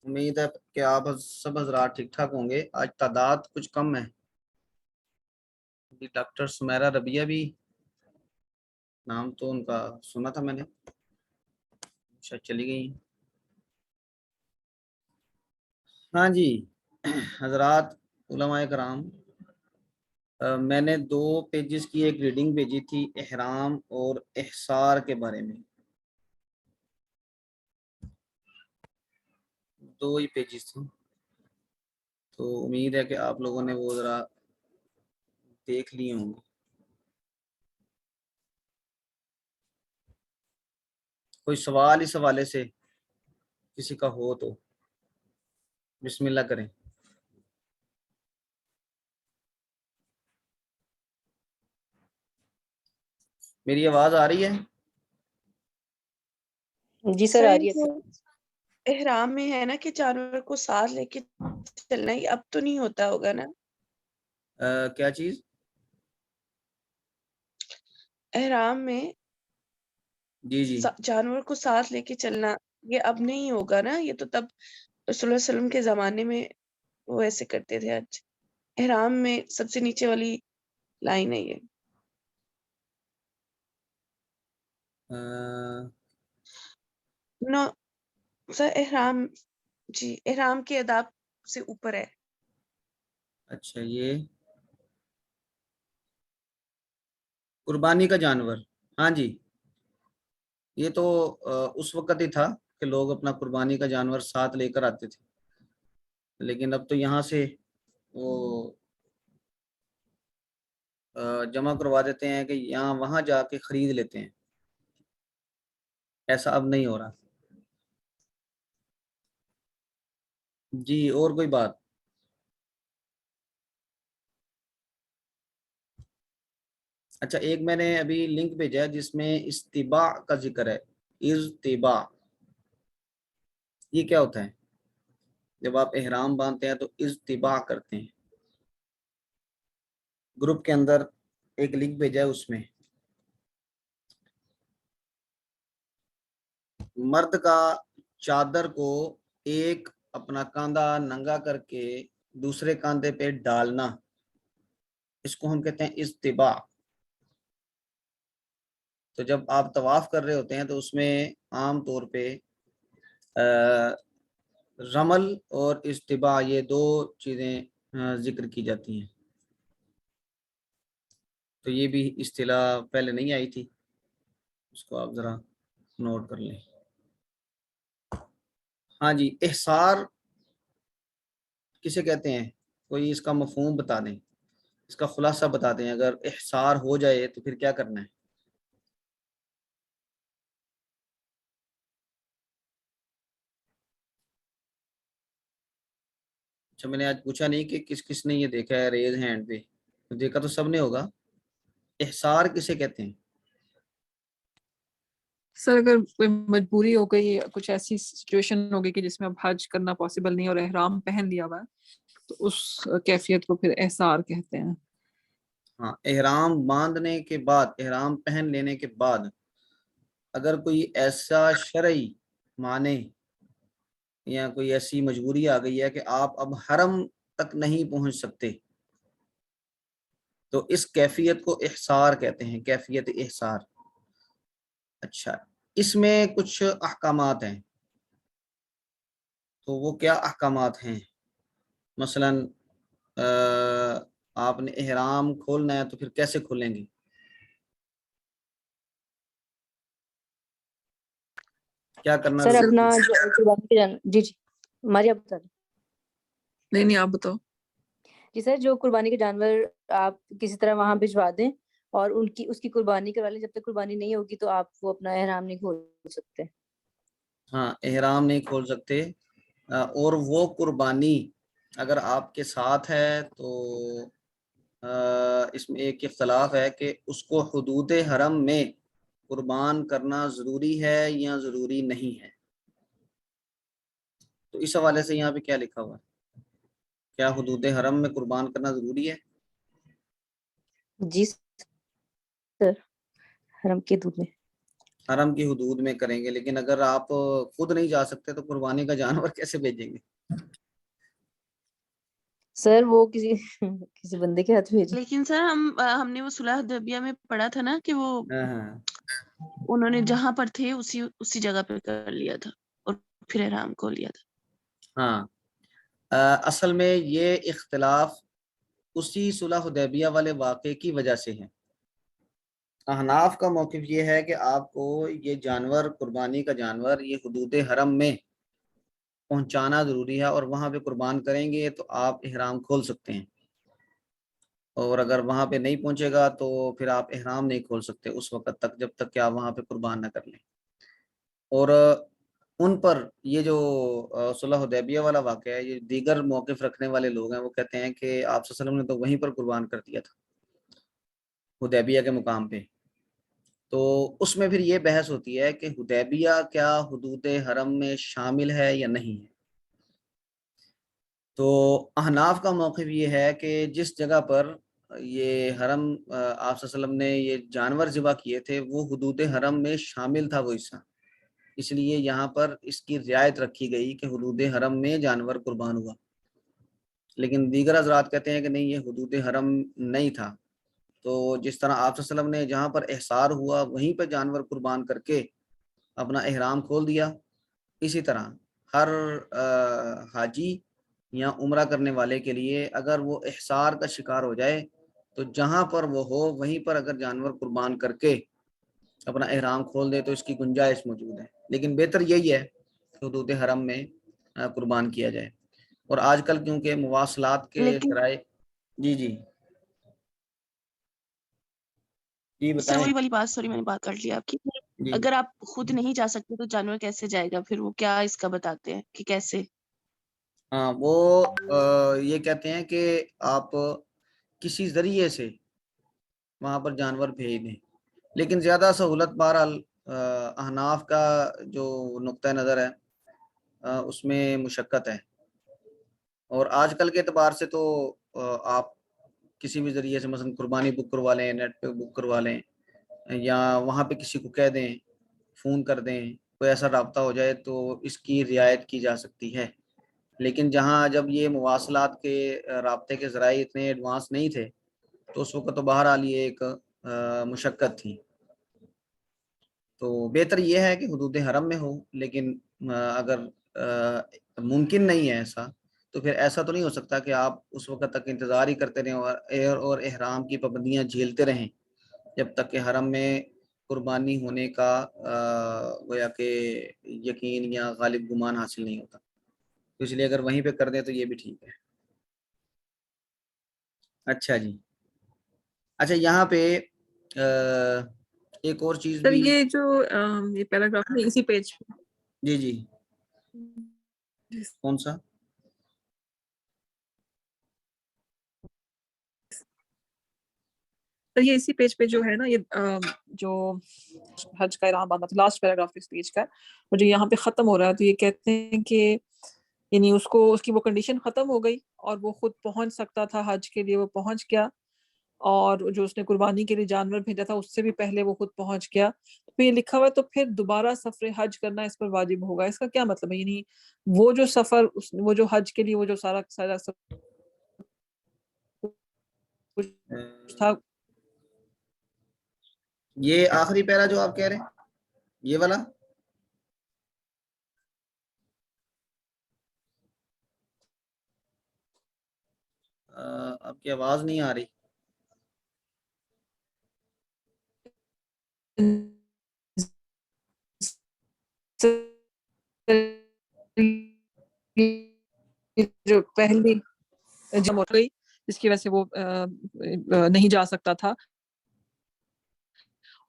امید ہے کہ آپ سب حضرات ٹھیک ٹھاک ہوں گے. آج تعداد کچھ کم ہے. ڈاکٹر سمیرہ ربیہ بھی نام تو ان کا سنا تھا میں نے, شاید چلی گئی. ہاں جی حضرات علماء کرام, میں نے 2 پیجز کی ایک ریڈنگ بھیجی تھی احرام اور احصار کے بارے میں. 2 ہی پیجز تھے, تو امید ہے کہ آپ لوگوں نے وہ ذرا دیکھ لیے ہوں گے. کوئی سوال اس حوالے سے کسی کا ہو تو بسم اللہ کریں. میری آواز آ رہی ہے؟ جی سر آ رہی ہے. احرام میں ہے نا کہ جانور کو ساتھ لے کے چلنا, ہی اب تو نہیں ہوتا ہوگا نا؟ کیا چیز؟ احرام میں جی جی جانور کو ساتھ لے کے چلنا یہ اب نہیں ہوگا نا؟ یہ تو تب رسول اللہ علیہ وسلم کے زمانے میں وہ ایسے کرتے تھے. آج احرام میں سب سے نیچے والی لائن ہے یہ. نو سر احرام, جی احرام کے آداب سے اوپر ہے. اچھا, یہ قربانی کا جانور, ہاں جی یہ تو اس وقت ہی تھا کہ لوگ اپنا قربانی کا جانور ساتھ لے کر آتے تھے, لیکن اب تو یہاں سے وہ جمع کروا دیتے ہیں کہ یہاں وہاں جا کے خرید لیتے ہیں. ایسا اب نہیں ہو رہا. جی اور کوئی بات؟ اچھا, ایک میں نے ابھی لنک بھیجا ہے جس میں استباع کا ذکر ہے. استباع یہ کیا ہوتا ہے؟ جب آپ احرام باندھتے ہیں تو استباع کرتے ہیں. گروپ کے اندر ایک لنک بھیجا ہے, اس میں مرد کا چادر کو ایک اپنا کاندھا ننگا کر کے دوسرے کاندھے پہ ڈالنا, اس کو ہم کہتے ہیں استباع. تو جب آپ طواف کر رہے ہوتے ہیں تو اس میں عام طور پہ رمل اور استباع یہ 2 چیزیں ذکر کی جاتی ہیں. تو یہ بھی اصطلاح پہلے نہیں آئی تھی, اس کو آپ ذرا نوٹ کر لیں. ہاں جی, احصار کسے کہتے ہیں؟ کوئی اس کا مفہوم بتا دیں, اس کا خلاصہ بتا دیں. اگر احصار ہو جائے تو پھر کیا کرنا ہے؟ اچھا, میں نے آج پوچھا نہیں کہ کس کس نے یہ دیکھا ہے, ریز ہینڈ پہ. دیکھا تو سب نے ہوگا. احصار کسے کہتے ہیں؟ سر اگر کوئی مجبوری ہو گئی, کچھ ایسی سچویشن ہو گئی کہ جس میں اب حج کرنا پاسبل نہیں اور احرام پہن لیا ہوا ہے, تو اس کیفیت کو پھر احصار کہتے ہیں. ہاں, احرام باندھنے کے بعد, احرام پہن لینے کے بعد اگر کوئی ایسا شرعی معنی یا کوئی ایسی مجبوری آ گئی ہے کہ آپ اب حرم تک نہیں پہنچ سکتے, تو اس کیفیت کو احصار کہتے ہیں, کیفیت احصار. اچھا, اس میں کچھ احکامات ہیں, تو وہ کیا احکامات ہیں؟ مثلا آپ نے احرام کھولنا ہے تو پھر کیسے کھولیں گے؟ کیا کرنا سر ضروری اپنا ہے؟ جی جی ہماری آپ بتا دیں. نہیں آپ بتاؤ. جی سر, جو قربانی کے جانور آپ کسی طرح وہاں بھجوا دیں اور اس کی قربانی کروا لیں, جب تک قربانی نہیں ہوگی تو آپ وہ اپنا احرام نہیں کھول سکتے. ہاں, احرام نہیں کھول سکتے. اور وہ قربانی اگر آپ کے ساتھ ہے تو اس میں ایک اختلاف ہے کہ اس کو حدود حرم میں قربان کرنا ضروری ہے یا ضروری نہیں ہے. تو اس حوالے سے یہاں پہ کیا لکھا ہوا ہے؟ کیا حدود حرم میں قربان کرنا ضروری ہے؟ جی سر, حرم کے دودھ میں. حرم کی حدود میں کریں گے، لیکن اگر آپ خود نہیں جا سکتے تو قربانی کا جانور کیسے بھیجیں گے؟ سر وہ کسی بندے کے ہاتھ بھیجے. لیکن سر ہم نے وہ صلح حدیبیہ میں پڑھا تھا نا کہ وہ ہاں ہاں انہوں نے جہاں پر تھے اسی جگہ پہ کر لیا تھا اور پھر احرام کھول لیا تھا. ہاں اصل میں یہ اختلاف اسی صلح حدیبیہ والے واقعے کی وجہ سے ہے. احناف کا موقف یہ ہے کہ آپ کو یہ جانور، قربانی کا جانور، یہ حدود حرم میں پہنچانا ضروری ہے، اور وہاں پہ قربان کریں گے تو آپ احرام کھول سکتے ہیں، اور اگر وہاں پہ نہیں پہنچے گا تو پھر آپ احرام نہیں کھول سکتے اس وقت تک جب تک کہ آپ وہاں پہ قربان نہ کر لیں. اور ان پر یہ جو صلح حدیبیہ والا واقعہ ہے، یہ دیگر موقف رکھنے والے لوگ ہیں وہ کہتے ہیں کہ آپ صلی اللہ علیہ وسلم نے تو وہیں پر قربان کر دیا تھا حدیبیہ کے مقام پہ. تو اس میں پھر یہ بحث ہوتی ہے کہ حدیبیہ کیا حدود حرم میں شامل ہے یا نہیں ہے. تو احناف کا موقف یہ ہے کہ جس جگہ پر یہ حرم آپ صلی اللہ علیہ وسلم نے یہ جانور ذبح کیے تھے وہ حدود حرم میں شامل تھا وہ حصہ، اس لیے یہاں پر اس کی رعایت رکھی گئی کہ حدود حرم میں جانور قربان ہوا. لیکن دیگر حضرات کہتے ہیں کہ نہیں، یہ حدود حرم نہیں تھا. تو جس طرح آپ صلی اللہ علیہ وسلم نے جہاں پر احصار ہوا وہیں پہ جانور قربان کر کے اپنا احرام کھول دیا، اسی طرح ہر حاجی یا عمرہ کرنے والے کے لیے اگر وہ احصار کا شکار ہو جائے تو جہاں پر وہ ہو وہیں پر اگر جانور قربان کر کے اپنا احرام کھول دے تو اس کی گنجائش موجود ہے. لیکن بہتر یہی ہے کہ حدود حرم میں قربان کیا جائے. اور آج کل کیونکہ مواصلات کے لیکن ذرائع، جی جی جی سر بتائیں. وہی والی بات، سوری میں نے بات کر لی آپ کی. جی اگر آپ خود نہیں جا سکتے تو جانور کیسے جائے گا؟ پھر وہ کیا اس کا بتاتے ہیں کہ کیسے؟ ہاں وہ یہ کہتے ہیں کہ آپ کسی ذریعے سے وہاں پر جانور بھیج دیں، لیکن زیادہ سہولت بہرحال احناف کا جو نقطہ نظر ہے اس میں مشقت ہے. اور آج کل کے اعتبار سے تو آپ کسی بھی ذریعے سے مثلا قربانی بک کروا لیں، نیٹ پہ بک کروا لیں، یا وہاں پہ کسی کو کہہ دیں، فون کر دیں، کوئی ایسا رابطہ ہو جائے تو اس کی رعایت کی جا سکتی ہے. لیکن جہاں جب یہ مواصلات کے رابطے کے ذرائع اتنے ایڈوانس نہیں تھے تو اس وقت تو بہرحال یہ ایک مشقت تھی. تو بہتر یہ ہے کہ حدود حرم میں ہو، لیکن اگر ممکن نہیں ہے ایسا تو پھر ایسا تو نہیں ہو سکتا کہ آپ اس وقت تک انتظار ہی کرتے رہیں اور احرام کی پابندیاں جھیلتے رہیں جب تک کہ حرم میں قربانی ہونے کا گویا کہ یقین یا غالب گمان حاصل نہیں ہوتا. تو اس لیے اگر وہیں پہ کر دیں تو یہ بھی ٹھیک ہے. اچھا جی، اچھا یہاں پہ ایک اور چیز سر بھی. یہ جو یہ پیراگراف ہے اسی پیج پہ. جی جی کون سا؟ سر یہ اسی پیج پہ جو ہے نا، یہ جو حج کا احرام باندھنا تھا، لاسٹ پیراگراف اس پیج کا، اور جو یہاں پہ ختم ہو رہا ہے تو یہ کہتے ہیں کہ یعنی اس کی وہ کنڈیشن ختم ہو گئی اور وہ خود پہنچ سکتا تھا حج کے لیے، وہ پہنچ گیا، اور جو اس نے قربانی کے لیے جانور بھیجا تھا اس سے بھی پہلے وہ خود پہنچ گیا. تو یہ لکھا ہوا ہے تو پھر دوبارہ سفر حج کرنا اس پر واجب ہوگا. اس کا کیا مطلب ہے؟ یعنی وہ جو سفر وہ جو حج کے لیے وہ جو سارا کچھ تھا، یہ آخری پیرا جو آپ کہہ رہے ہیں یہ والا؟ آپ کی آواز نہیں آ رہی. جو پہلی جم ہو گئی جس کی وجہ سے وہ نہیں جا سکتا تھا،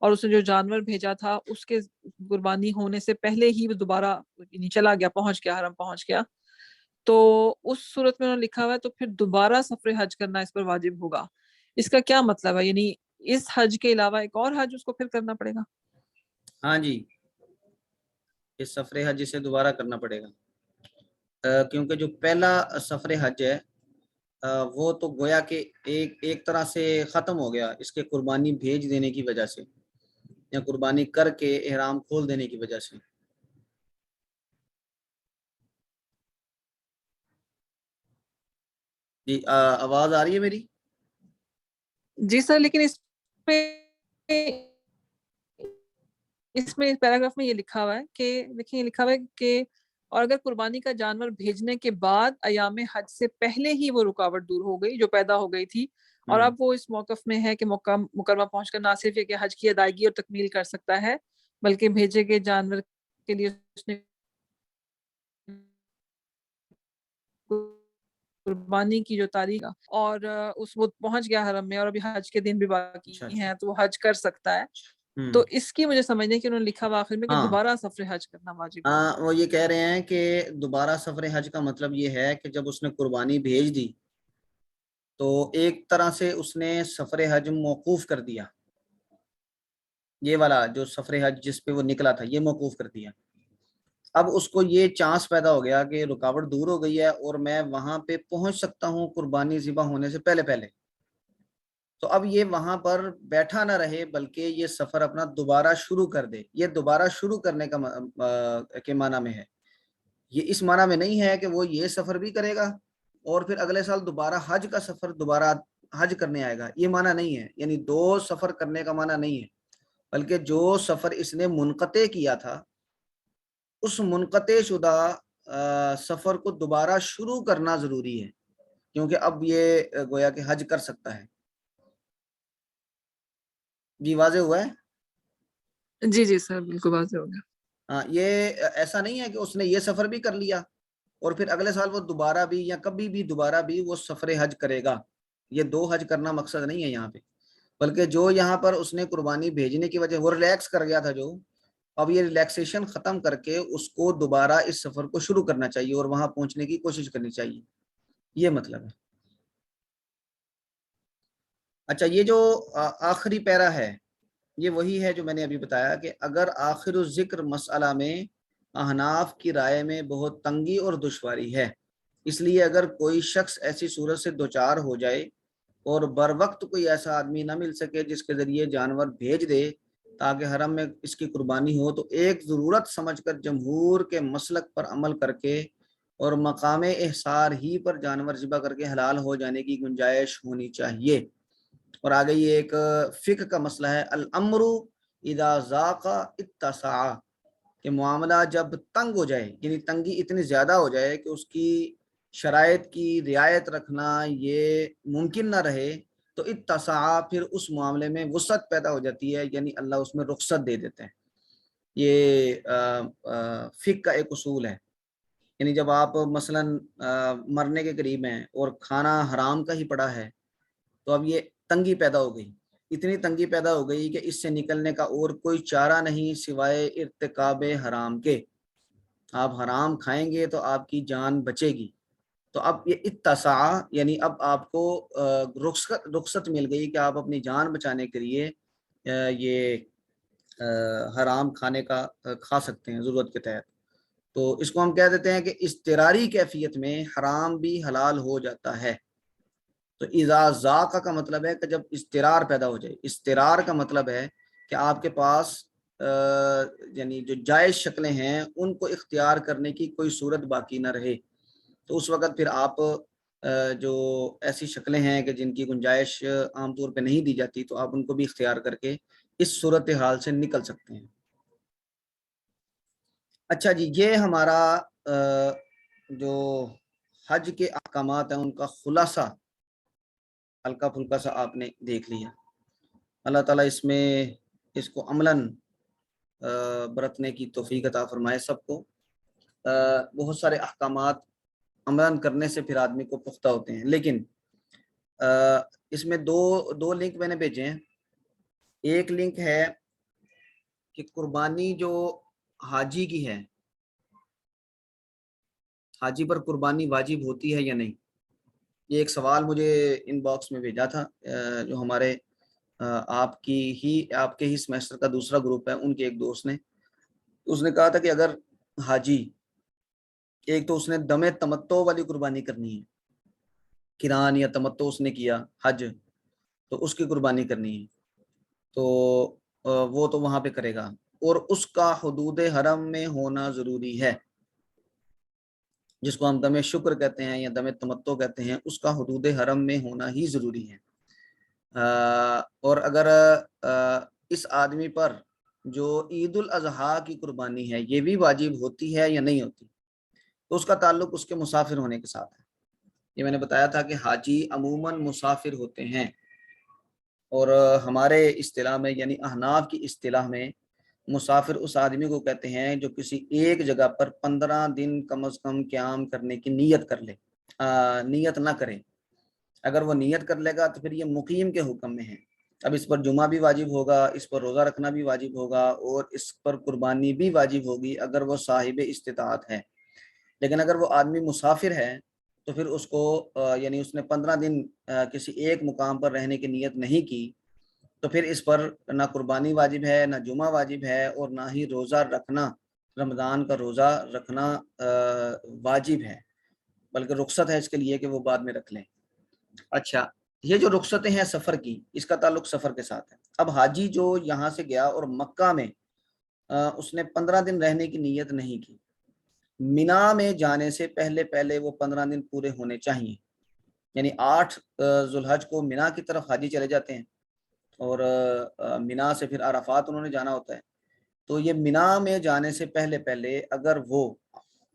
اور اس نے جو جانور بھیجا تھا اس کے قربانی ہونے سے پہلے ہی وہ دوبارہ چلا گیا، پہنچ گیا، حرم پہنچ گیا. تو اس صورت میں انہوں نے لکھا ہوا ہے تو پھر دوبارہ سفر حج کرنا اس پر واجب ہوگا. اس کا کیا مطلب ہے؟ یعنی اس حج کے علاوہ ایک اور حج اس کو پھر کرنا پڑے گا؟ ہاں جی، اس سفر حج سے دوبارہ کرنا پڑے گا، کیونکہ جو پہلا سفر حج ہے وہ تو گویا کہ ایک طرح سے ختم ہو گیا اس کے قربانی بھیج دینے کی وجہ سے. یا قربانی کر کے احرام کھول دینے کی وجہ سے؟ جی آواز آ رہی ہے میری؟ جی سر، لیکن اس میں پیراگراف میں یہ لکھا ہوا ہے کہ دیکھیں، یہ لکھا ہوا ہے کہ اور اگر قربانی کا جانور بھیجنے کے بعد ایام حج سے پہلے ہی وہ رکاوٹ دور ہو گئی جو پیدا ہو گئی تھی، اور اب وہ اس موقف میں ہے کہ مکرمہ پہنچ کر نہ صرف یہ کہ حج کی ادائیگی اور تکمیل کر سکتا ہے، بلکہ بھیجے گئے جانور کے لیے اس نے قربانی کی جو تاریخ اور اس وہ پہنچ گیا حرم میں اور ابھی حج کے دن بھی باقی ہیں تو وہ حج کر سکتا ہے. تو اس کی مجھے سمجھنے کہ انہوں نے لکھا ہوا آخر میں کہ دوبارہ سفر حج کرنا واجب ہے. وہ یہ کہہ رہے ہیں کہ دوبارہ سفر حج کا مطلب یہ ہے کہ جب اس نے قربانی بھیج دی تو ایک طرح سے اس نے سفر حج موقوف کر دیا. یہ والا جو سفر حج جس پہ وہ نکلا تھا یہ موقوف کر دیا. اب اس کو یہ چانس پیدا ہو گیا کہ رکاوٹ دور ہو گئی ہے اور میں وہاں پہ پہنچ سکتا ہوں قربانی ذبح ہونے سے پہلے. تو اب یہ وہاں پر بیٹھا نہ رہے بلکہ یہ سفر اپنا دوبارہ شروع کر دے. یہ دوبارہ شروع کرنے کے معنی میں ہے. یہ اس معنی میں نہیں ہے کہ وہ یہ سفر بھی کرے گا اور پھر اگلے سال دوبارہ حج کا سفر دوبارہ حج کرنے آئے گا. یہ معنی نہیں ہے، یعنی دو سفر کرنے کا معنی نہیں ہے، بلکہ جو سفر اس نے منقطع کیا تھا اس منقطع شدہ سفر کو دوبارہ شروع کرنا ضروری ہے، کیونکہ اب یہ گویا کہ حج کر سکتا ہے. جی واضح ہوا ہے؟ جی سر بالکل واضح ہو گیا. ہاں، یہ ایسا نہیں ہے کہ اس نے یہ سفر بھی کر لیا اور پھر اگلے سال وہ دوبارہ بھی یا کبھی بھی دوبارہ بھی وہ سفر حج کرے گا. یہ دو حج کرنا مقصد نہیں ہے یہاں پہ، بلکہ جو یہاں پر اس نے قربانی بھیجنے کی وجہ وہ ریلیکس کر گیا تھا، جو اب یہ ریلیکسیشن ختم کر کے اس کو دوبارہ اس سفر کو شروع کرنا چاہیے اور وہاں پہنچنے کی کوشش کرنی چاہیے. یہ مطلب ہے. اچھا، یہ جو آخری پیرا ہے یہ وہی ہے جو میں نے ابھی بتایا کہ اگر آخر الذکر مسئلہ میں احناف کی رائے میں بہت تنگی اور دشواری ہے، اس لیے اگر کوئی شخص ایسی صورت سے دوچار ہو جائے اور بر وقت کوئی ایسا آدمی نہ مل سکے جس کے ذریعے جانور بھیج دے تاکہ حرم میں اس کی قربانی ہو، تو ایک ضرورت سمجھ کر جمہور کے مسلک پر عمل کر کے اور مقام احصار ہی پر جانور ذبح کر کے حلال ہو جانے کی گنجائش ہونی چاہیے. اور آگے یہ ایک فقہ کا مسئلہ ہے، الامر اذا ضاق اتسع، کہ معاملہ جب تنگ ہو جائے، یعنی تنگی اتنی زیادہ ہو جائے کہ اس کی شرائط کی رعایت رکھنا یہ ممکن نہ رہے، تو اتسع، پھر اس معاملے میں وسعت پیدا ہو جاتی ہے، یعنی اللہ اس میں رخصت دے دیتے ہیں. یہ فقہ کا ایک اصول ہے. یعنی جب آپ مثلا مرنے کے قریب ہیں اور کھانا حرام کا ہی پڑا ہے تو اب یہ تنگی پیدا ہو گئی، اتنی تنگی پیدا ہو گئی کہ اس سے نکلنے کا اور کوئی چارہ نہیں سوائے ارتکاب حرام کے. آپ حرام کھائیں گے تو آپ کی جان بچے گی. تو اب یہ اتسع، یعنی اب آپ کو رخصت مل گئی کہ آپ اپنی جان بچانے کے لیے یہ حرام کھانے کا کھا سکتے ہیں ضرورت کے تحت. تو اس کو ہم کہہ دیتے ہیں کہ اضطراری کیفیت میں حرام بھی حلال ہو جاتا ہے. تو اذا ذاق کا مطلب ہے کہ جب اضطرار پیدا ہو جائے. اضطرار کا مطلب ہے کہ آپ کے پاس یعنی جو جائز شکلیں ہیں ان کو اختیار کرنے کی کوئی صورت باقی نہ رہے، تو اس وقت پھر آپ جو ایسی شکلیں ہیں کہ جن کی گنجائش عام طور پہ نہیں دی جاتی تو آپ ان کو بھی اختیار کر کے اس صورتحال سے نکل سکتے ہیں. اچھا جی، یہ ہمارا جو حج کے احکامات ہیں ان کا خلاصہ ہلکا پھلکا سا آپ نے دیکھ لیا. اللہ تعالیٰ اس میں اس کو عملاً برتنے کی توفیق عطا فرمائے سب کو. بہت سارے احکامات عملاً کرنے سے پھر آدمی کو پختہ ہوتے ہیں، لیکن اس میں دو لنک میں نے بھیجے ہیں. ایک لنک ہے کہ قربانی جو حاجی کی ہے، حاجی پر قربانی واجب ہوتی ہے یا نہیں. یہ ایک سوال مجھے ان باکس میں بھیجا تھا جو ہمارے آپ کے ہی سمیسٹر کا دوسرا گروپ ہے، ان کے ایک دوست نے. اس نے کہا تھا کہ اگر حاجی ایک تو اس نے دم تمتع والی قربانی کرنی ہے، قران یا تمتع اس نے کیا حج، تو اس کی قربانی کرنی ہے. تو وہ تو وہاں پہ کرے گا، اور اس کا حدود حرم میں ہونا ضروری ہے، جس کو ہم دم شکر کہتے ہیں یا دم تمتع کہتے ہیں، اس کا حدود حرم میں ہونا ہی ضروری ہے۔ اور اگر اس آدمی پر جو عید الاضحیٰ کی قربانی ہے یہ بھی واجب ہوتی ہے یا نہیں ہوتی، تو اس کا تعلق اس کے مسافر ہونے کے ساتھ ہے۔ یہ میں نے بتایا تھا کہ حاجی عموماً مسافر ہوتے ہیں، اور ہمارے اصطلاح میں یعنی احناف کی اصطلاح میں مسافر اس آدمی کو کہتے ہیں جو کسی ایک جگہ پر 15 دن کم از کم قیام کرنے کی نیت کر لے، نیت نہ کرے۔ اگر وہ نیت کر لے گا تو پھر یہ مقیم کے حکم میں ہے۔ اب اس پر جمعہ بھی واجب ہوگا، اس پر روزہ رکھنا بھی واجب ہوگا، اور اس پر قربانی بھی واجب ہوگی اگر وہ صاحب استطاعت ہے۔ لیکن اگر وہ آدمی مسافر ہے تو پھر اس کو یعنی اس نے 15 دن کسی ایک مقام پر رہنے کی نیت نہیں کی، تو پھر اس پر نہ قربانی واجب ہے، نہ جمعہ واجب ہے، اور نہ ہی روزہ رکھنا، رمضان کا روزہ رکھنا واجب ہے، بلکہ رخصت ہے اس کے لیے کہ وہ بعد میں رکھ لیں۔ اچھا، یہ جو رخصتیں ہیں سفر کی، اس کا تعلق سفر کے ساتھ ہے۔ اب حاجی جو یہاں سے گیا اور مکہ میں اس نے 15 دن رہنے کی نیت نہیں کی، مینا میں جانے سے پہلے پہلے وہ 15 دن پورے ہونے چاہیے، یعنی 8 ذو الحج کو مینا کی طرف حاجی چلے جاتے ہیں، اور مینا سے پھر عرفات انہوں نے جانا ہوتا ہے۔ تو یہ مینا میں جانے سے پہلے پہلے اگر وہ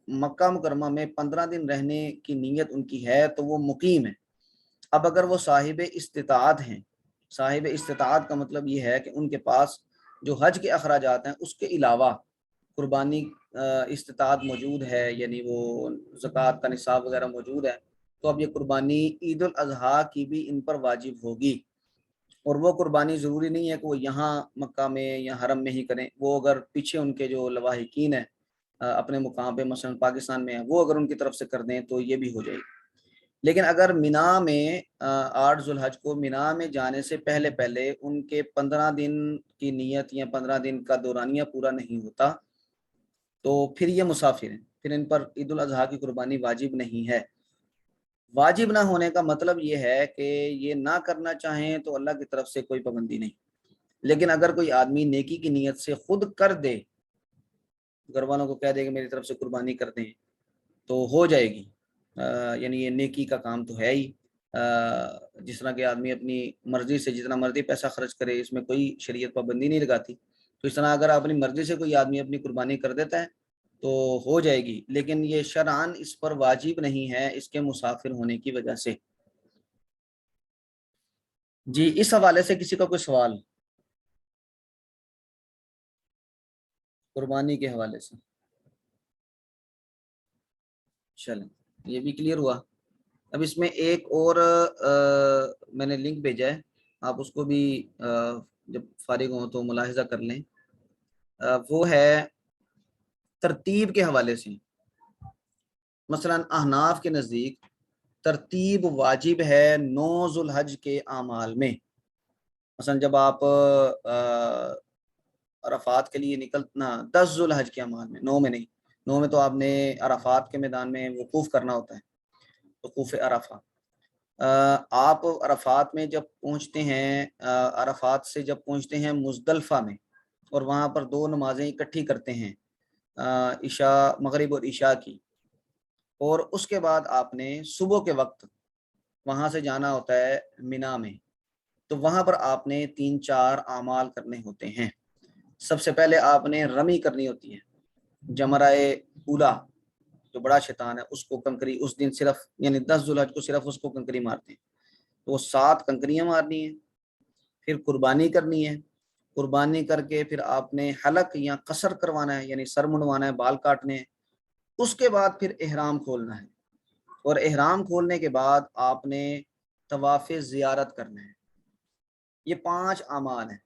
مکہ مکرمہ میں 15 دن رہنے کی نیت ان کی ہے تو وہ مقیم ہے۔ اب اگر وہ صاحب استطاعت ہیں، صاحب استطاعت کا مطلب یہ ہے کہ ان کے پاس جو حج کے اخراجات ہیں اس کے علاوہ قربانی استطاعت موجود ہے، یعنی وہ زکوٰۃ کا نصاب وغیرہ موجود ہے، تو اب یہ قربانی عید الاضحیٰ کی بھی ان پر واجب ہوگی۔ اور وہ قربانی ضروری نہیں ہے کہ وہ یہاں مکہ میں یا حرم میں ہی کریں، وہ اگر پیچھے ان کے جو لواحقین ہیں اپنے مقام پہ مثلا پاکستان میں ہیں، وہ اگر ان کی طرف سے کر دیں تو یہ بھی ہو جائے گی۔ لیکن اگر مینا میں 8 ذو الحج کو مینا میں جانے سے پہلے پہلے ان کے 15 دن کی نیت یا 15 دن کا دورانیہ پورا نہیں ہوتا تو پھر یہ مسافر ہیں، پھر ان پر عید الاضحیٰ کی قربانی واجب نہیں ہے۔ واجب نہ ہونے کا مطلب یہ ہے کہ یہ نہ کرنا چاہیں تو اللہ کی طرف سے کوئی پابندی نہیں، لیکن اگر کوئی آدمی نیکی کی نیت سے خود کر دے، گھر والوں کو کہہ دے کہ میری طرف سے قربانی کر دیں، تو ہو جائے گی، یعنی یہ نیکی کا کام تو ہے ہی۔ جس طرح کہ آدمی اپنی مرضی سے جتنا مرضی پیسہ خرچ کرے، اس میں کوئی شریعت پابندی نہیں لگاتی، تو اس طرح اگر اپنی مرضی سے کوئی آدمی اپنی قربانی کر دیتا ہے تو ہو جائے گی، لیکن یہ شرعاً اس پر واجب نہیں ہے اس کے مسافر ہونے کی وجہ سے۔ جی، اس حوالے سے کسی کا کوئی سوال قربانی کے حوالے سے؟ چلیں، یہ بھی کلیئر ہوا۔ اب اس میں ایک اور میں نے لنک بھیجا ہے، آپ اس کو بھی جب فارغ ہوں تو ملاحظہ کر لیں۔ وہ ہے ترتیب کے حوالے سے۔ مثلا احناف کے نزدیک ترتیب واجب ہے 9 ذو الحج کے اعمال میں۔ مثلا جب آپ عرفات کے لیے نکلنا 10 ذو الحج کے اعمال میں، 9 میں نہیں، 9 میں تو آپ نے عرفات کے میدان میں وقوف کرنا ہوتا ہے، وقوف عرفہ۔ آپ عرفات میں جب پہنچتے ہیں، عرفات سے جب پہنچتے ہیں مزدلفہ میں، اور وہاں پر 2 نمازیں اکٹھی کرتے ہیں، عشاء، مغرب اور عشاء کی، اور اس کے بعد آپ نے صبح کے وقت وہاں سے جانا ہوتا ہے مینا میں، تو وہاں پر آپ نے 3-4 اعمال کرنے ہوتے ہیں۔ سب سے پہلے آپ نے رمی کرنی ہوتی ہے، جمرہ اولا، جو بڑا شیطان ہے اس کو کنکری اس دن صرف، یعنی 10 ذوالحج کو صرف اس کو کنکری مارتے ہیں، تو وہ 7 کنکریاں مارنی ہیں۔ پھر قربانی کرنی ہے، قربانی کر کے پھر آپ نے حلق یا قصر کروانا ہے، یعنی سر منڈوانا ہے، بال کاٹنے ہیں۔ اس کے بعد پھر احرام کھولنا ہے، اور احرام کھولنے کے بعد آپ نے طواف زیارت کرنا ہے۔ یہ 5 اعمال ہیں۔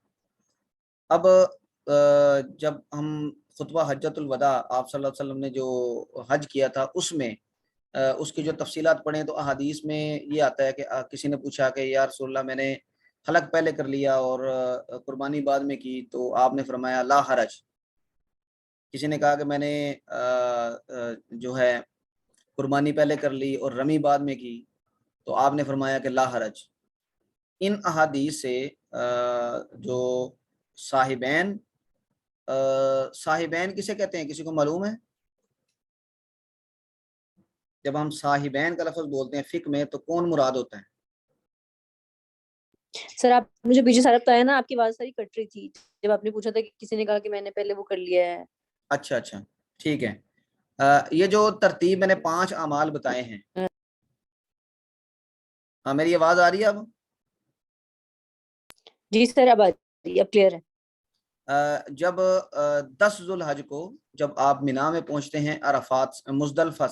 اب جب ہم خطبہ حجۃ الوداع آپ صلی اللہ علیہ وسلم نے جو حج کیا تھا اس میں اس کی جو تفصیلات پڑھیں تو احادیث میں یہ آتا ہے کہ کسی نے پوچھا کہ یا رسول اللہ میں نے حلق پہلے کر لیا اور قربانی بعد میں کی، تو آپ نے فرمایا لا حرج۔ کسی نے کہا کہ میں نے جو ہے قربانی پہلے کر لی اور رمی بعد میں کی، تو آپ نے فرمایا کہ لا حرج۔ ان احادیث سے جو صاحبین، صاحبین کسے کہتے ہیں؟ کسی کو معلوم ہے؟ جب ہم صاحبین کا لفظ بولتے ہیں فقہ میں تو کون مراد ہوتا ہے؟ سر آپ مجھے پیچھے سارا بتایا نا، آپ کی آواز ساری کٹ رہی تھی جب آپ نے پوچھا تھا کہ کسی نے کہا کہ میں نے پہلے وہ کر لیا ہے. اچھا اچھا ٹھیک ہے. یہ جو ترتیب میں نے 5 اعمال بتائے ہیں، ہاں میری آواز آ رہی ہے اب؟ جی سر اب کلیئر ہے. جب 10 ذوالحج کو جب آپ مینا میں پہنچتے ہیں عرفات مزدلفہ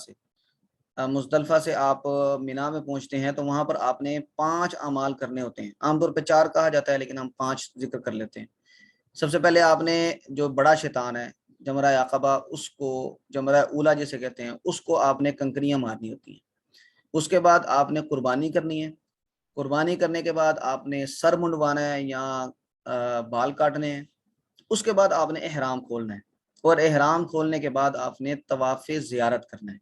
سے آپ مینا میں پہنچتے ہیں تو وہاں پر آپ نے 5 اعمال کرنے ہوتے ہیں. عام طور پہ 4 کہا جاتا ہے لیکن ہم 5 ذکر کر لیتے ہیں. سب سے پہلے آپ نے جو بڑا شیطان ہے جمرہ عقبہ، اس کو جمرہ اولا جسے کہتے ہیں، اس کو آپ نے کنکریاں مارنی ہوتی ہیں. اس کے بعد آپ نے قربانی کرنی ہے. قربانی کرنے کے بعد آپ نے سر منڈوانا ہے یا بال کاٹنے ہیں. اس کے بعد آپ نے احرام کھولنا ہے، اور احرام کھولنے کے بعد آپ نے طواف زیارت کرنا ہے.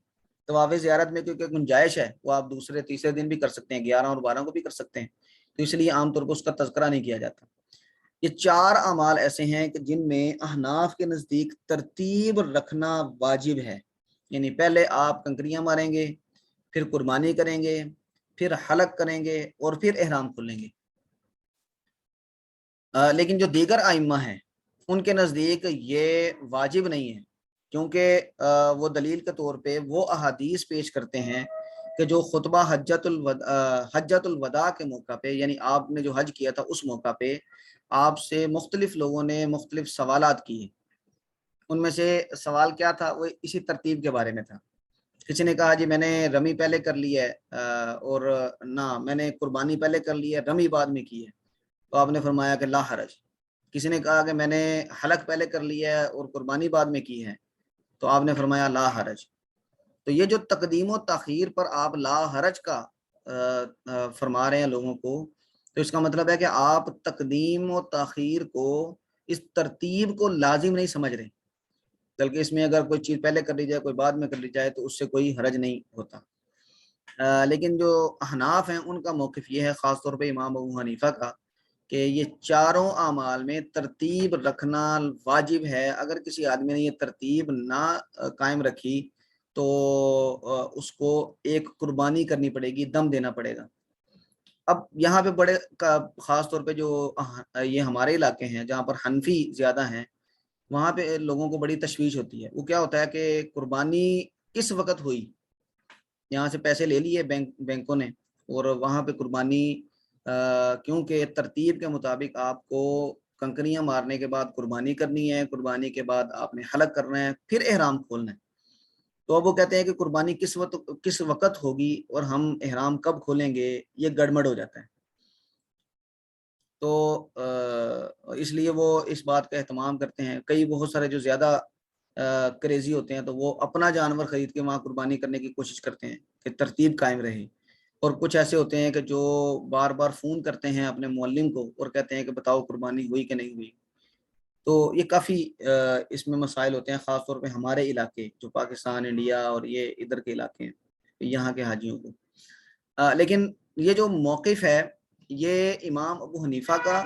طواف زیارت میں کیونکہ گنجائش ہے وہ آپ دوسرے تیسرے دن بھی کر سکتے ہیں، 11 اور 12 کو بھی کر سکتے ہیں، تو اس لیے عام طور پر اس کا تذکرہ نہیں کیا جاتا. یہ 4 اعمال ایسے ہیں کہ جن میں احناف کے نزدیک ترتیب رکھنا واجب ہے. یعنی پہلے آپ کنکریاں ماریں گے، پھر قربانی کریں گے، پھر حلق کریں گے، اور پھر احرام کھولیں گے. لیکن جو دیگر ائمہ ہیں ان کے نزدیک یہ واجب نہیں ہے، کیونکہ وہ دلیل کے طور پہ وہ احادیث پیش کرتے ہیں کہ جو خطبہ حجۃ الوداع کے موقع پہ، یعنی آپ نے جو حج کیا تھا اس موقع پہ آپ سے مختلف لوگوں نے مختلف سوالات کیے. ان میں سے سوال کیا تھا؟ وہ اسی ترتیب کے بارے میں تھا. کسی نے کہا جی میں نے رمی پہلے کر لی ہے، اور نہ میں نے قربانی پہلے کر لی ہے، رمی بعد میں کی ہے. تو آپ نے فرمایا کہ لا حرج. کسی نے کہا کہ میں نے حلق پہلے کر لی ہے اور قربانی بعد میں کی ہے، تو آپ نے فرمایا لا حرج. تو یہ جو تقدیم و تاخیر پر آپ لا حرج کا فرما رہے ہیں لوگوں کو، تو اس کا مطلب ہے کہ آپ تقدیم و تاخیر کو، اس ترتیب کو لازم نہیں سمجھ رہے، بلکہ اس میں اگر کوئی چیز پہلے کر لی جائے کوئی بعد میں کر لی جائے تو اس سے کوئی حرج نہیں ہوتا. لیکن جو احناف ہیں ان کا موقف یہ ہے، خاص طور پہ امام ابو حنیفہ کا، کہ یہ 4 اعمال میں ترتیب رکھنا واجب ہے. اگر کسی آدمی نے یہ ترتیب نہ قائم رکھی تو اس کو ایک قربانی کرنی پڑے گی، دم دینا پڑے گا. اب یہاں پہ بڑے خاص طور پہ جو یہ ہمارے علاقے ہیں جہاں پر حنفی زیادہ ہیں، وہاں پہ لوگوں کو بڑی تشویش ہوتی ہے. وہ کیا ہوتا ہے کہ قربانی کس وقت ہوئی، یہاں سے پیسے لے لیے بینکوں نے، اور وہاں پہ قربانی کیونکہ ترتیب کے مطابق آپ کو کنکریاں مارنے کے بعد قربانی کرنی ہے، قربانی کے بعد آپ نے حلق کرنا ہے، پھر احرام کھولنا ہے. تو اب وہ کہتے ہیں کہ قربانی کس وقت ہوگی اور ہم احرام کب کھولیں گے، یہ گڑبڑ ہو جاتا ہے. تو اس لیے وہ اس بات کا اہتمام کرتے ہیں. کئی بہت سارے جو زیادہ کریزی ہوتے ہیں تو وہ اپنا جانور خرید کے وہاں قربانی کرنے کی کوشش کرتے ہیں کہ ترتیب قائم رہے. اور کچھ ایسے ہوتے ہیں کہ جو بار بار فون کرتے ہیں اپنے معلم کو اور کہتے ہیں کہ بتاؤ قربانی ہوئی کہ نہیں ہوئی. تو یہ کافی اس میں مسائل ہوتے ہیں، خاص طور پہ ہمارے علاقے جو پاکستان، انڈیا اور یہ ادھر کے علاقے ہیں، یہاں کے حاجیوں کو. لیکن یہ جو موقف ہے یہ امام ابو حنیفہ کا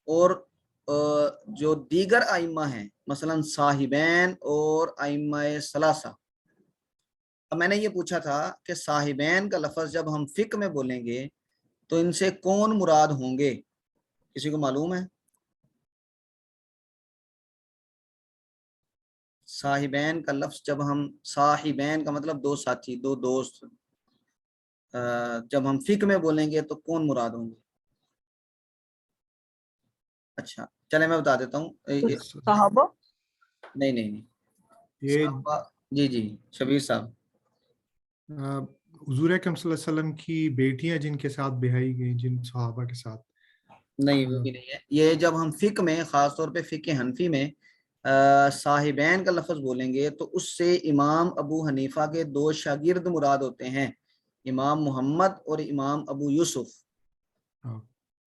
اور جو دیگر ائمہ ہیں مثلا صاحبین اور ائمہ ثلاثہ. اب میں نے یہ پوچھا تھا کہ صاحبین کا لفظ جب ہم فقہ میں بولیں گے تو ان سے کون مراد ہوں گے؟ کسی کو معلوم ہے؟ صاحبین کا لفظ جب ہم، صاحبین کا مطلب 2 ساتھی، 2 دوست، جب ہم فقہ میں بولیں گے تو کون مراد ہوں گے؟ اچھا چلے میں بتا دیتا ہوں. صحابہ. نہیں یہ صحابہ، جی شبیر صاحب. حضور اکرم صلی اللہ علیہ وسلم کی بیٹیاں جن کے ساتھ بیائی گئیں، جن صحابہ کے ساتھ. نہیں وہ بھی نہیں ہے. یہ جب ہم فقہ میں، خاص طور پہ فقہ حنفی میں صاحبین کا لفظ بولیں گے تو اس سے امام ابو حنیفہ کے 2 شاگرد مراد ہوتے ہیں، امام محمد اور امام ابو یوسف.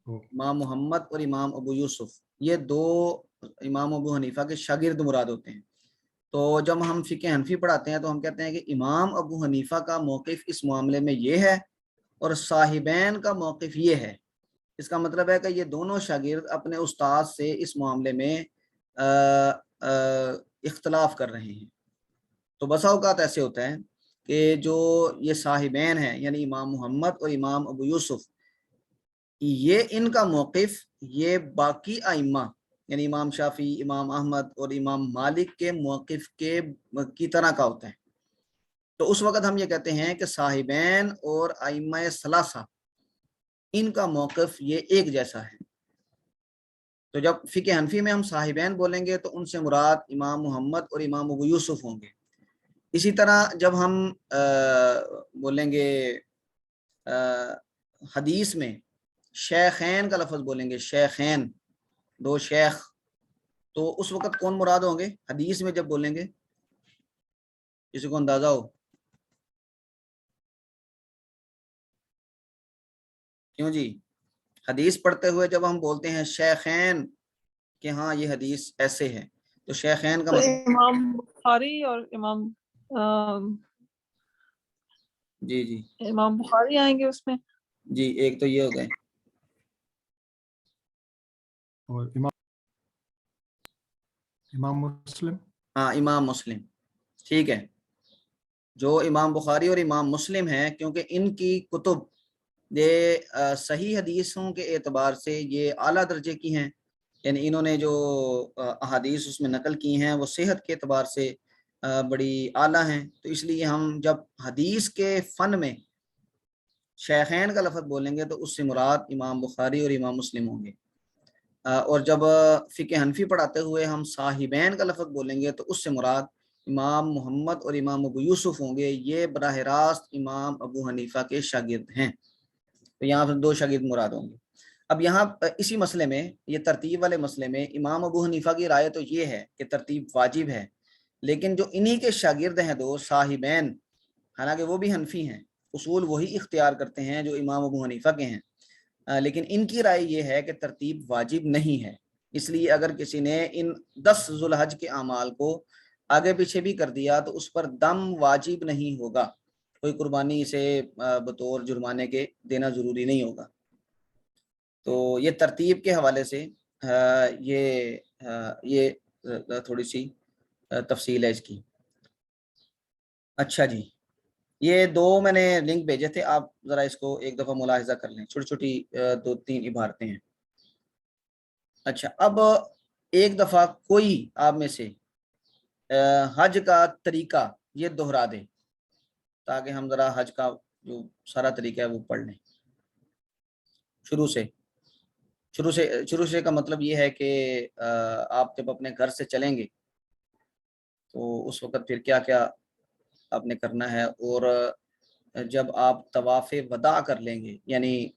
امام محمد اور امام ابو یوسف یہ 2 امام ابو حنیفہ کے شاگرد مراد ہوتے ہیں. تو جب ہم فقہ حنفی پڑھاتے ہیں تو ہم کہتے ہیں کہ امام ابو حنیفہ کا موقف اس معاملے میں یہ ہے اور صاحبین کا موقف یہ ہے. اس کا مطلب ہے کہ یہ دونوں شاگرد اپنے استاد سے اس معاملے میں اختلاف کر رہے ہیں. تو بسا اوقات ایسے ہوتا ہے کہ جو یہ صاحبین ہیں یعنی امام محمد اور امام ابو یوسف، یہ ان کا موقف یہ باقی ائمہ یعنی امام شافعی، امام احمد اور امام مالک کے موقف کی طرح کا ہوتا ہے. تو اس وقت ہم یہ کہتے ہیں کہ صاحبین اور ائمہ ثلاثہ ان کا موقف یہ ایک جیسا ہے. تو جب فقہ حنفی میں ہم صاحبین بولیں گے تو ان سے مراد امام محمد اور امام ابو یوسف ہوں گے. اسی طرح جب ہم بولیں گے حدیث میں شیخین کا لفظ بولیں گے، شیخین، دو شیخ، تو اس وقت کون مراد ہوں گے حدیث میں جب بولیں گے؟ کسی کو اندازہ ہو؟ کیوں جی؟ حدیث پڑھتے ہوئے جب ہم بولتے ہیں شیخین کہ ہاں یہ حدیث ایسے ہے، تو شیخین کا تو مطلب امام بخاری اور امام جی جی امام بخاری آئیں گے اس میں. جی، ایک تو یہ ہو گئے. اور امام مسلم. ہاں امام مسلم، ٹھیک ہے. جو امام بخاری اور امام مسلم ہیں کیونکہ ان کی کتب یہ صحیح حدیثوں کے اعتبار سے یہ اعلیٰ درجے کی ہیں، یعنی انہوں نے جو احادیث اس میں نقل کی ہیں وہ صحت کے اعتبار سے بڑی اعلیٰ ہیں. تو اس لیے ہم جب حدیث کے فن میں شیخین کا لفظ بولیں گے تو اس سے مراد امام بخاری اور امام مسلم ہوں گے. اور جب فقہ حنفی پڑھاتے ہوئے ہم صاحبین کا لفظ بولیں گے تو اس سے مراد امام محمد اور امام ابو یوسف ہوں گے. یہ براہ راست امام ابو حنیفہ کے شاگرد ہیں. تو یہاں پر دو شاگرد مراد ہوں گے. اب یہاں اسی مسئلے میں، یہ ترتیب والے مسئلے میں، امام ابو حنیفہ کی رائے تو یہ ہے کہ ترتیب واجب ہے، لیکن جو انہی کے شاگرد ہیں دو صاحبین، حالانکہ وہ بھی حنفی ہیں، اصول وہی اختیار کرتے ہیں جو امام ابو حنیفہ کے ہیں، لیکن ان کی رائے یہ ہے کہ ترتیب واجب نہیں ہے. اس لیے اگر کسی نے ان 10 ذوالحج کے اعمال کو آگے پیچھے بھی کر دیا تو اس پر دم واجب نہیں ہوگا، کوئی قربانی اسے بطور جرمانے کے دینا ضروری نہیں ہوگا. تو یہ ترتیب کے حوالے سے یہ تھوڑی سی تفصیل ہے اس کی. اچھا جی، یہ دو میں نے لنک بھیجے تھے، آپ ذرا اس کو ایک دفعہ ملاحظہ کر لیں، چھوٹی چھوٹی 2-3 عبارتیں ہیں. اچھا، اب ایک دفعہ کوئی آپ میں سے حج کا طریقہ یہ دہرا دے تاکہ ہم ذرا حج کا جو سارا طریقہ ہے وہ پڑھ لیں شروع سے کا مطلب یہ ہے کہ آپ جب اپنے گھر سے چلیں گے تو اس وقت پھر کیا کیا آپ نے کرنا ہے، اور جب آپ طواف وداع کر لیں گے یعنی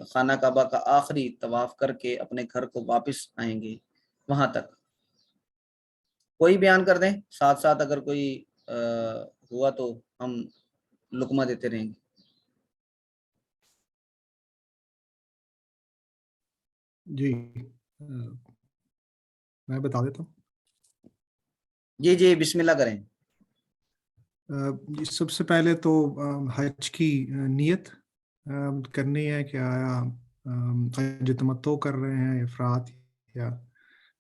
خانہ کعبہ کا آخری طواف کر کے اپنے گھر کو واپس آئیں گے، وہاں تک کوئی بیان کر دیں. ساتھ ساتھ اگر کوئی ہوا تو ہم لقمہ دیتے رہیں گے. جی میں بتا دیتا ہوں. جی جی بسم اللہ کریں. سب سے پہلے تو حج کی نیت کرنی ہے کہ آیا حج تمتع کر رہے ہیں، افراد یا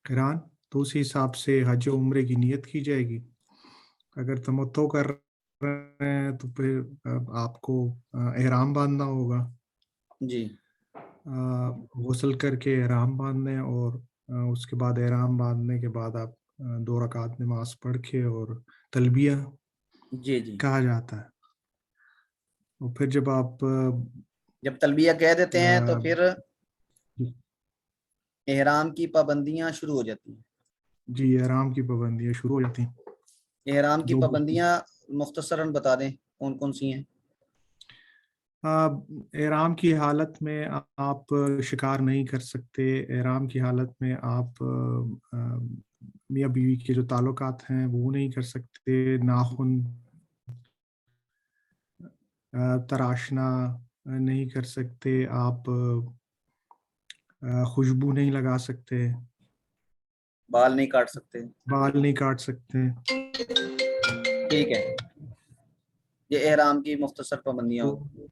قران، تو اسی حساب سے حج و عمرے کی نیت کی جائے گی. اگر تمتع کر رہے ہیں تو پھر آپ کو احرام باندھنا ہوگا. جی غسل کر کے احرام باندھنے، اور اس کے بعد احرام باندھنے کے بعد آپ 2 رکعت نماز پڑھ کے اور تلبیہ جی جی کہا جاتا ہے. اور پھر جب آپ جب تلبیہ کہہ دیتے ہیں تو پھر احرام کی پابندیاں شروع ہو جاتی ہیں. جی احرام کی پابندیاں شروع ہو جاتی ہیں. احرام کی جو پابندیاں مختصراً بتا دیں کون کون سی ہیں. احرام کی حالت میں آپ شکار نہیں کر سکتے. احرام کی حالت میں آپ میاں بیوی کے جو تعلقات ہیں وہ نہیں کر سکتے. ناخن تراشنا نہیں کر سکتے. آپ خوشبو نہیں لگا سکتے. بال نہیں کاٹ سکتے. بال نہیں کاٹ سکتے. ٹھیک ہے، یہ احرام کی مختصر پابندیاں ہوگی.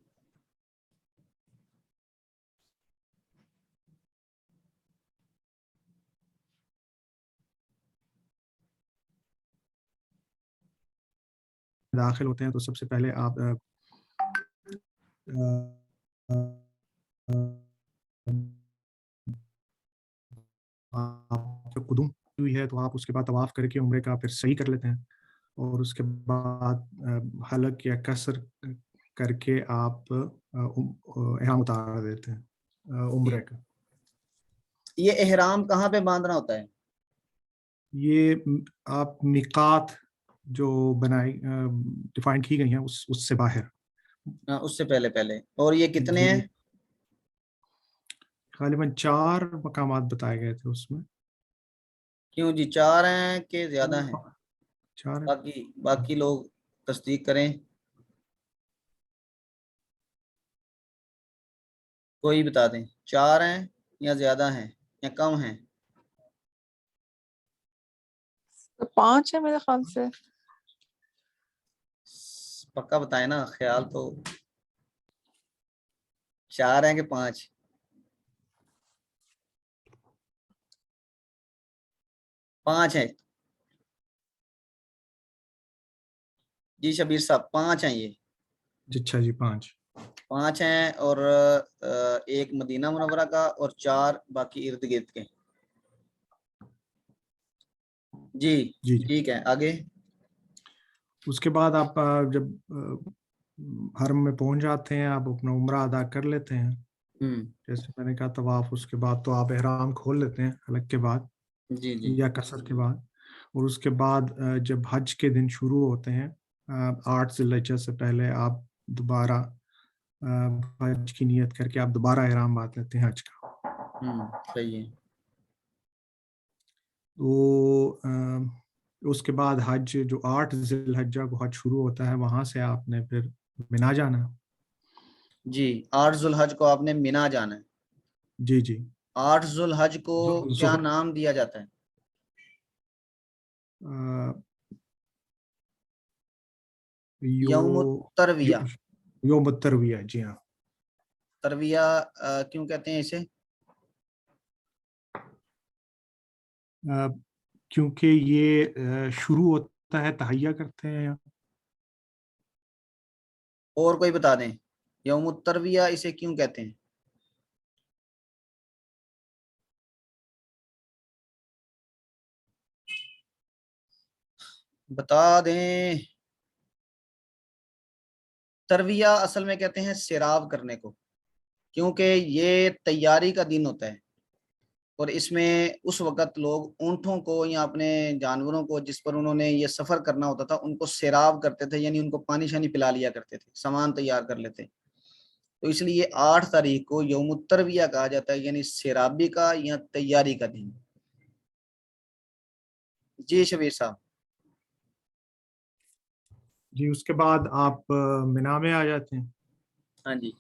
داخل ہوتے ہیں تو سب سے پہلے آپ جو قدم ہوئی ہے تو آپ اس کے بعد طواف کر کے عمرے کا پھر صحیح کر لیتے ہیں، اور اس کے بعد حلق یا قصر کر کے آپ احرام اتار دیتے ہیں عمرے کا۔ یہ احرام کہاں پہ باندھنا ہوتا ہے؟ یہ آپ میقات جو بنائی ڈیفائن کی گئی ہیں اس سے باہر، اس سے پہلے اور یہ کتنے ہیں؟ غالباً 4 مقامات بتائے گئے تھے اس میں۔ کیوں جی 4 ہیں کہ زیادہ ہیں؟ 4 باقی لوگ تصدیق کریں، کوئی بتا دیں 4 ہیں یا زیادہ ہیں یا کم ہیں؟ 5 ہے میرے خیال سے۔ پکا بتائیں نا، خیال تو 4 ہیں کہ 5؟ 5 ہیں جی شبیر صاحب، 5 ہیں یہ۔ اچھا جی 5 ہیں، اور ایک مدینہ منورہ کا اور 4 باقی ارد گرد کے۔ جی ٹھیک ہے، آگے۔ اس کے بعد آپ جب حرم میں پہنچ جاتے ہیں آپ اپنا عمرہ ادا کر لیتے ہیں، جیسے میں نے کہا طواف، اس کے بعد تو آپ احرام کھول لیتے ہیں حلق کے بعد جی یا قصر کے بعد، اور اس کے بعد جب حج کے دن شروع ہوتے ہیں 8 ذی الحجہ سے پہلے آپ دوبارہ حج کی نیت کر کے آپ دوبارہ احرام باندھ لیتے ہیں حج کا۔ صحیح ہے۔ تو اس کے بعد حج جو 8 ذی الحجہ کو حج شروع ہوتا ہے، وہاں سے آپ نے پھر مینا جانا۔ جی 8 ذی الحج کو آپ نے مینا جانا ہے۔ جی 8 ذی الحج کو کیا نام دیا جاتا ہے؟ یوم الترویہ۔ یوم الترویہ، جی ہاں۔ ترویہ کیوں کہتے ہیں اسے؟ کیونکہ یہ شروع ہوتا ہے، تہیہ کرتے ہیں۔ اور کوئی بتا دیں یوم الترویہ اسے کیوں کہتے ہیں؟ بتا دیں۔ ترویہ اصل میں کہتے ہیں سیراب کرنے کو، کیونکہ یہ تیاری کا دن ہوتا ہے، اور اس میں اس وقت لوگ اونٹوں کو یا اپنے جانوروں کو جس پر انہوں نے یہ سفر کرنا ہوتا تھا ان کو سیراب کرتے تھے، یعنی ان کو پانی شانی پلا لیا کرتے تھے، سامان تیار کر لیتے۔ تو اس لیے 8 تاریخ کو یوم الترویہ کہا جاتا ہے، یعنی سیرابی کا یا تیاری کا دن۔ جی شبیر صاحب۔ جی اس کے بعد آپ مینا میں آ جاتے ہیں۔ ہاں جی۔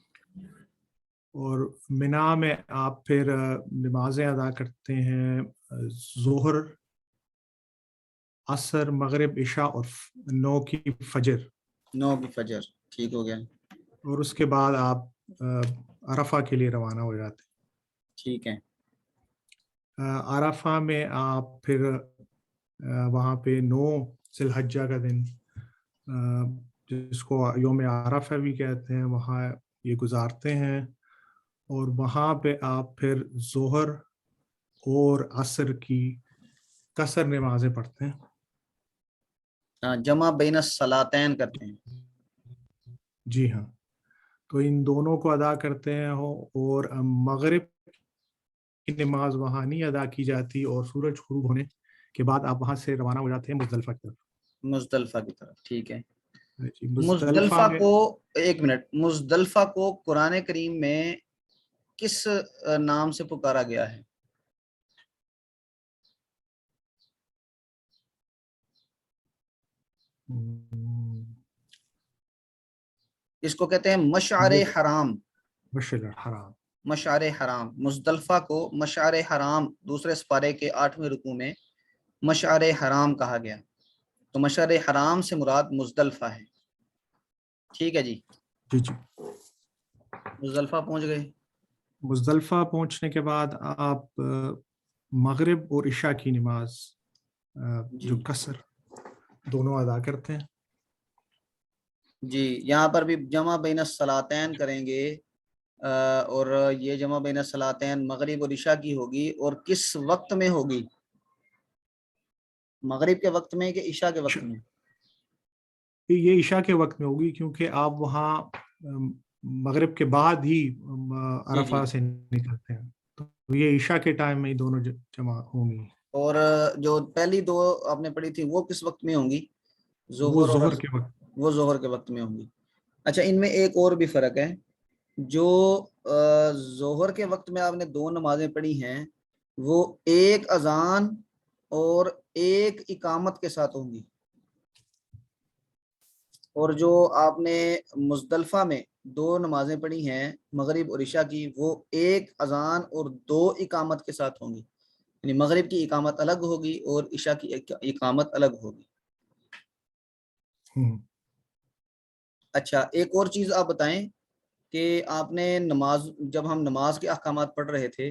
اور مینا میں آپ پھر نمازیں ادا کرتے ہیں، ظہر، عصر، مغرب، عشاء اور 9 کی فجر۔ 9 کی فجر، ٹھیک ہو گیا۔ اور اس کے بعد آپ عرفہ کے لیے روانہ ہو جاتے ہیں۔ ٹھیک ہے۔ عرفہ میں آپ پھر وہاں پہ 9 ذی الحجہ کا دن، جس کو یوم عرفہ بھی کہتے ہیں، وہاں یہ گزارتے ہیں، اور وہاں پہ آپ پھر ظہر اور عصر کی قصر نمازیں پڑھتے ہیں، جمع بین الصلاتین کرتے ہیں۔ جی ہاں، تو ان دونوں کو ادا کرتے ہیں، اور مغرب کی نماز وہاں نہیں ادا کی جاتی، اور سورج غروب ہونے کے بعد آپ وہاں سے روانہ ہو جاتے ہیں مزدلفہ کی طرف۔ مزدلفہ کی طرف، ٹھیک ہے۔ جی مزدلفہ کو، ایک منٹ، مزدلفہ کو قرآن کریم میں کس نام سے پکارا گیا ہے؟ اس کو کہتے ہیں مشعر حرام۔ مشعر حرام، مزدلفہ کو مشعر حرام دوسرے سپارے کے 8ویں رکوع میں مشعر حرام کہا گیا، تو مشعر حرام سے مراد مزدلفہ ہے۔ ٹھیک ہے جی۔ جی مزدلفہ پہنچ گئے۔ مزدلفہ پہنچنے کے بعد آپ مغرب اور عشاء کی نماز جو قصر دونوں ادا کرتے ہیں۔ جی یہاں پر بھی جمع بین الصلاتین کریں گے اور یہ جمع بین الصلاتین مغرب اور عشاء کی ہوگی، اور کس وقت میں ہوگی؟ مغرب کے وقت میں کہ عشاء کے وقت میں؟ یہ عشاء کے وقت میں ہوگی، کیونکہ آپ وہاں مغرب کے بعد ہی عرفہ سے نکلتے ہیں، تو یہ عشاء کے ٹائم میں ہی دونوں جمع ہوں گی۔ اور جو پہلی دو آپ نے پڑھی تھی وہ کس وقت میں ہوں گی؟ وہ ظہر اور ظہر عصر، کے وقت۔ وہ ظہر کے وقت میں ہوں گی۔ اچھا ان میں ایک اور بھی فرق ہے، جو ظہر کے وقت میں آپ نے دو نمازیں پڑھی ہیں وہ ایک اذان اور ایک اقامت کے ساتھ ہوں گی، اور جو آپ نے مزدلفہ میں دو نمازیں پڑھی ہیں مغرب اور عشاء کی، وہ ایک اذان اور دو اقامت کے ساتھ ہوں گی، یعنی مغرب کی اقامت الگ ہوگی اور عشاء کی اقامت الگ ہوگی۔ اچھا ایک اور چیز آپ بتائیں کہ آپ نے نماز، جب ہم نماز کے احکامات پڑھ رہے تھے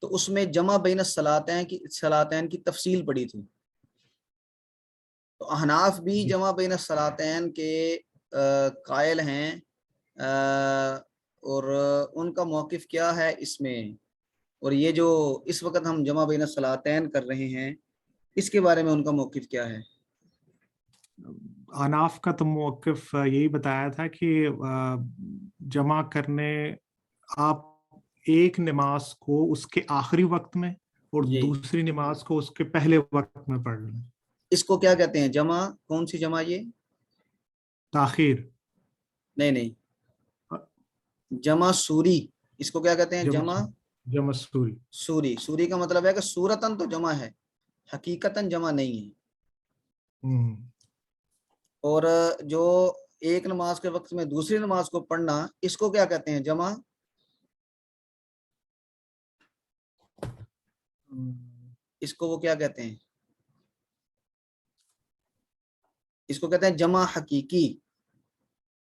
تو اس میں جمع بین الصلاتین کی تفصیل پڑھی تھی، تو احناف بھی جمع بین الصلاتین کے قائل ہیں، اور ان کا موقف کیا ہے اس میں؟ اور یہ جو اس وقت ہم جمع بین الصلاتین کر رہے ہیں اس کے بارے میں ان کا موقف کیا ہے؟ اناف کا تو موقف یہی بتایا تھا کہ جمع کرنے آپ ایک نماز کو اس کے آخری وقت میں اور جی دوسری نماز کو اس کے پہلے وقت میں پڑھ لیں۔ اس کو کیا کہتے ہیں جمع؟ کون سی جمع؟ یہ تاخیر، نہیں جمع سوری، اس کو کیا کہتے ہیں؟ جمع سوری۔ سوری کا مطلب ہے کہ صورتاً تو جمع ہے، حقیقتاً جمع نہیں ہے۔ اور جو ایک نماز کے وقت میں دوسری نماز کو پڑھنا، اس کو کیا کہتے ہیں جمع؟ اس کو وہ کیا کہتے ہیں؟ اس کو کہتے ہیں جمع حقیقی۔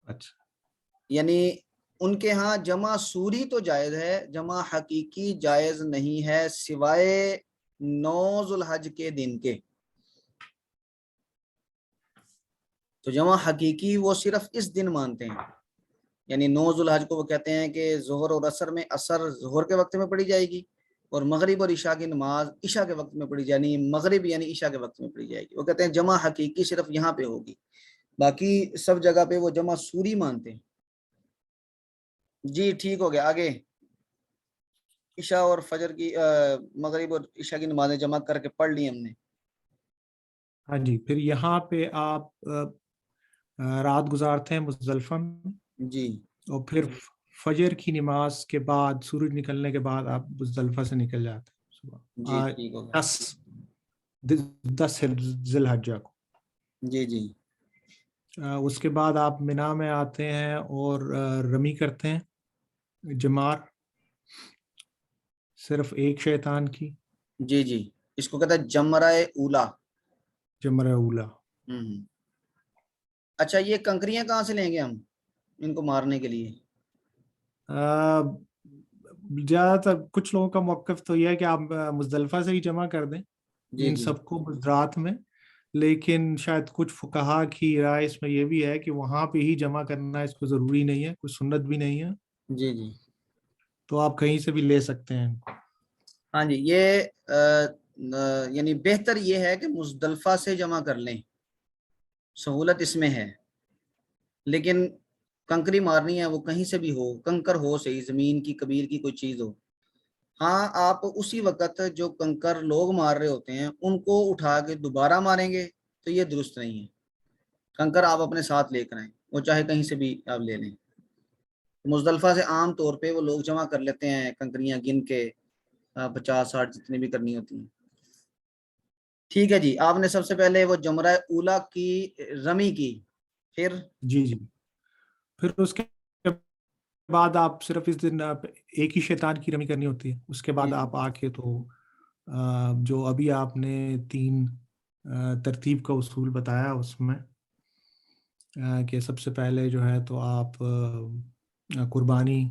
اچھا، یعنی ان کے ہاں جمع سوری تو جائز ہے، جمع حقیقی جائز نہیں ہے سوائے 9 ذوالحج کے دن کے۔ تو جمع حقیقی وہ صرف اس دن مانتے ہیں، یعنی 9 ذوالحج کو وہ کہتے ہیں کہ ظہر اور عصر میں، عصر ظہر کے وقت میں پڑھی جائے گی اور مغرب اور عشاء کی نماز عشاء کے وقت میں پڑھی جائے گی، مغرب یعنی عشاء کے وقت میں پڑھی جائے گی۔ وہ کہتے ہیں جمع حقیقی صرف یہاں پہ ہوگی، باقی سب جگہ پہ وہ جمع سوری مانتے ہیں۔ جی ٹھیک ہو گیا، آگے عشاء اور فجر کی مغرب اور عشاء کی نمازیں جمع کر کے پڑھ لی ہم نے۔ ہاں جی، پھر یہاں پہ آپ رات گزارتے ہیں مزدلفہ میں، جی اور پھر فجر کی نماز کے بعد، سورج نکلنے کے بعد آپ مزدلفہ سے نکل جاتے ہیں جی صبح ٹھیک ہو گیا، 10 ذی الحجہ کو۔ جی اس کے بعد آپ منا میں آتے ہیں اور رمی کرتے ہیں، جمار صرف ایک شیطان کی، جی اس کو کہتا ہے جمرہ اولا۔ جمرہ اولا۔ اچھا یہ کنکریاں کہاں سے لیں گے ہم ان کو مارنے کے لیے؟ زیادہ تر کچھ لوگوں کا موقف تو یہ ہے کہ آپ مزدلفہ سے ہی جمع کر دیں ان جی سب کو رات میں، لیکن شاید کچھ فقہا کی رائے اس میں یہ بھی ہے کہ وہاں پہ ہی جمع کرنا اس کو ضروری نہیں ہے، کوئی سنت بھی نہیں ہے، جی تو آپ کہیں سے بھی لے سکتے ہیں۔ ہاں جی، یہ یعنی بہتر یہ ہے کہ مزدلفہ سے جمع کر لیں، سہولت اس میں ہے، لیکن کنکری مارنی ہے وہ کہیں سے بھی ہو، کنکر ہو صحیح، زمین کی کبیر کی کوئی چیز ہو، ہاں آپ اسی وقت جو کنکر لوگ مار رہے ہوتے ہیں ان کو اٹھا کے دوبارہ ماریں گے تو یہ درست نہیں ہے۔ کنکر آپ اپنے ساتھ لے کر آئیں، وہ چاہے کہیں سے بھی آپ لے لیں۔ مزدلفہ سے عام طور پہ وہ لوگ جمع کر لیتے ہیں کنکریاں گن کے، 50-60 جتنی بھی کرنی ہوتی ہیں۔ ٹھیک ہے جی، آپ نے سب سے پہلے وہ جمرہ اولا کی رمی کی، پھر جی پھر اس کے بعد آپ صرف اس دن ایک ہی شیطان کی رمی کرنی ہوتی ہے، اس کے بعد آپ آ کے تو جو ابھی آپ نے 3 ترتیب کا اصول بتایا اس میں کہ سب سے پہلے جو ہے تو آپ قربانی،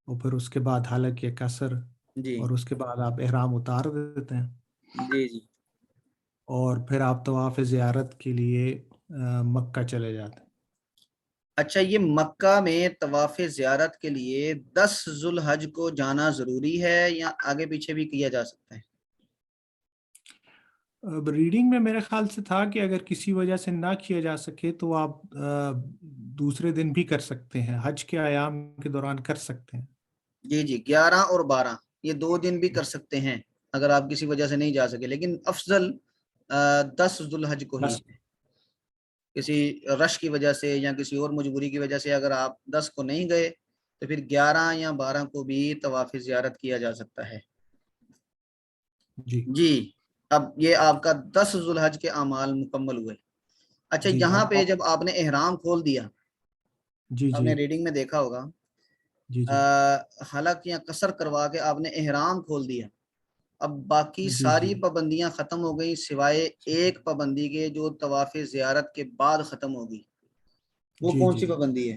اور پھر اس کے بعد حلق یا قصر، جی اور اس کے بعد آپ احرام اتار دیتے ہیں، جی اور پھر آپ طواف زیارت کے لیے مکہ چلے جاتے ہیں۔ اچھا یہ مکہ میں طواف زیارت کے لیے 10 ذوالحج کو جانا ضروری ہے یا آگے پیچھے بھی کیا جا سکتا ہے؟ اب ریڈنگ میں میرے خیال سے تھا کہ اگر کسی وجہ سے نہ کیا جا سکے تو آپ دوسرے دن بھی کر سکتے ہیں، حج کے ایام کے دوران کر سکتے ہیں۔ جی جی 11 اور 12 یہ 2 دن بھی کر سکتے ہیں اگر آپ کسی وجہ سے نہیں جا سکے، لیکن افضل 10 ذوالحج کو ہی بس ہے۔ کسی رش کی وجہ سے یا کسی اور مجبوری کی وجہ سے اگر آپ 10 کو نہیں گئے تو پھر 11 یا 12 کو بھی طواف زیارت کیا جا سکتا ہے۔ جی جی اب یہ آپ کا 10 ذوالحج کے اعمال مکمل ہوئے۔ اچھا جی یہاں اب پہ آپ جب آپ نے احرام کھول دیا، جی آپ جی نے ریڈنگ میں دیکھا ہوگا جی جی حلق یا قصر کروا کے آپ نے احرام کھول دیا، اب باقی جی ساری جی پابندیاں ختم ہو گئی سوائے ایک پابندی کے جو طواف زیارت کے بعد ختم ہوگی، وہ جی کون جی سی پابندی ہے؟